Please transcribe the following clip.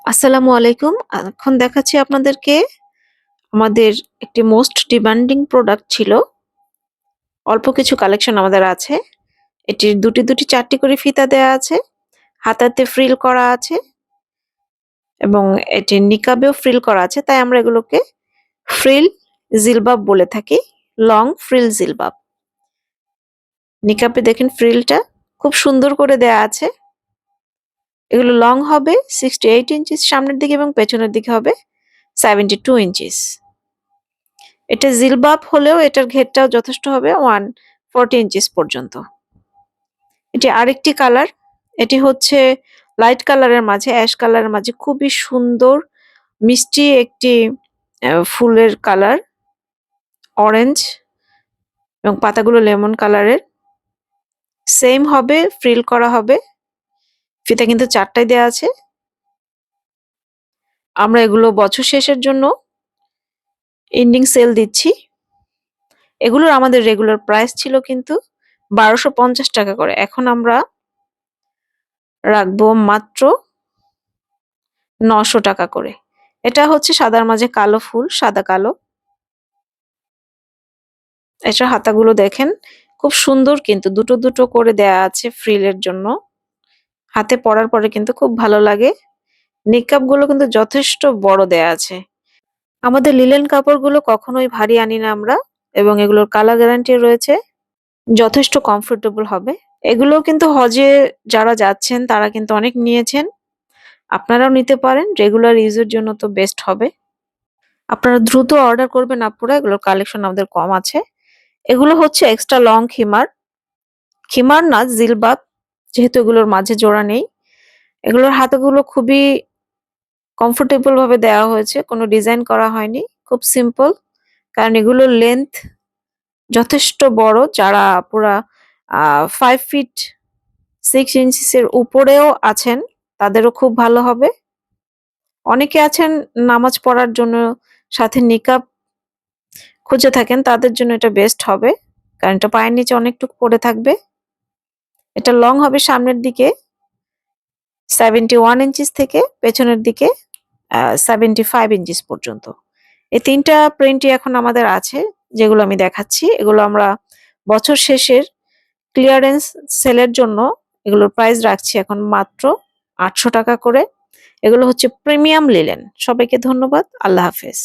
আসসালামু আলাইকুম। এখন দেখাচ্ছি আপনাদেরকে আমাদের একটি মোস্ট ডিমান্ডিং প্রোডাক্ট ছিল। অল্প কিছু কালেকশন আমাদের আছে। এটির দুটি ৪টি করে ফিতা দেয়া আছে। হাতাতে ফ্রিল করা আছে এবং এটির নিকাবেও ফ্রিল করা আছে। তাই আমরা এগুলোকে ফ্রিল জিলবাব বলে থাকি। Long frill জিলবাব। নিকাবে দেখেন ফ্রিলটা খুব সুন্দর করে দেয়া আছে। এগুলো লং হবে 68 ইঞ্চিস সামনের দিকে এবং পেছনের দিকে হবে 72 ইঞ্চিস। এটা জিলবাব হলেও এটার ঘেরটাও যথেষ্ট হবে 140 ইঞ্চিস পর্যন্ত। এটি আরেকটি কালার। এটি হচ্ছে লাইট কালারের মাঝে অ্যাশ কালারের মাঝে খুবই সুন্দর মিষ্টি একটি ফুলের কালার অরেঞ্জ এবং পাতাগুলো লেমন কালারের। সেম হবে, ফ্রিল করা হবে। ফিতা কিন্তু ৪টাই দেয়া আছে। আমরা এগুলো বছর শেষের জন্য এন্ডিং সেল দিচ্ছি। এগুলোর আমাদের রেগুলার প্রাইস ছিল কিন্তু ১২৫০ টাকা করে। এখন আমরা রাখবো মাত্র ৯০০ টাকা করে। এটা হচ্ছে সাদার মাঝে কালো ফুল, সাদা কালো। এটার হাতাগুলো দেখেন খুব সুন্দর কিন্তু দুটো করে দেয়া আছে ফ্রিলের জন্য। হাতে পরার পরে কিন্তু খুব ভালো লাগে। নিকাব গুলো কিন্তু যথেষ্ট বড় দেয়া আছে। আমাদের লিলেন কাপড়গুলো কখনোই ভারী আনি না আমরা এবং এগুলোর কালার গ্যারান্টি রয়েছে। যথেষ্ট কমফোর্টেবল হবে। এগুলো কিন্তু হজে যারা যাচ্ছেন তারা কিন্তু অনেক নিয়েছেন। আপনারাও নিতে পারেন, রেগুলার ইউজের জন্য তো বেস্ট হবে। আপনারা দ্রুত অর্ডার করবেন আপুরা, এগুলোর কালেকশন আমাদের কম আছে। এগুলো হচ্ছে এক্সট্রা লং খিমার। খিমার না, জিলবাব, যেহেতু এগুলোর মাঝে জোড়া নেই। এগুলোর হাতাগুলো খুবই কমফোর্টেবল ভাবে দেওয়া হয়েছে, কোনো ডিজাইন করা হয়নি, খুব সিম্পল। কারণ এগুলোর লেন্থ যথেষ্ট বড়। যারা পুরা 5 ফিট 6 ইঞ্চিস এর উপরেও আছেন তাদেরও খুব ভালো হবে। অনেকে আছেন নামাজ পড়ার জন্য সাথে নিকাব খুঁজে থাকেন, তাদের জন্য এটা বেস্ট হবে। কারণ এটা পায়ের নিচে অনেকটুকু পড়ে থাকবে। এটা লং হবে সামনের দিকে 71 ইঞ্চিস থেকে পেছনের দিকে 75 ইঞ্চিস পর্যন্ত। এই ৩টা প্রিন্টই এখন আমাদের আছে, যেগুলো আমি দেখাচ্ছি। এগুলো আমরা বছর শেষের ক্লিয়ারেন্স সেলের জন্য এগুলোর প্রাইস রাখছি এখন মাত্র ৮০০ টাকা করে। এগুলো হচ্ছে প্রিমিয়াম লিলেন। সবাইকে ধন্যবাদ। আল্লাহ হাফেজ।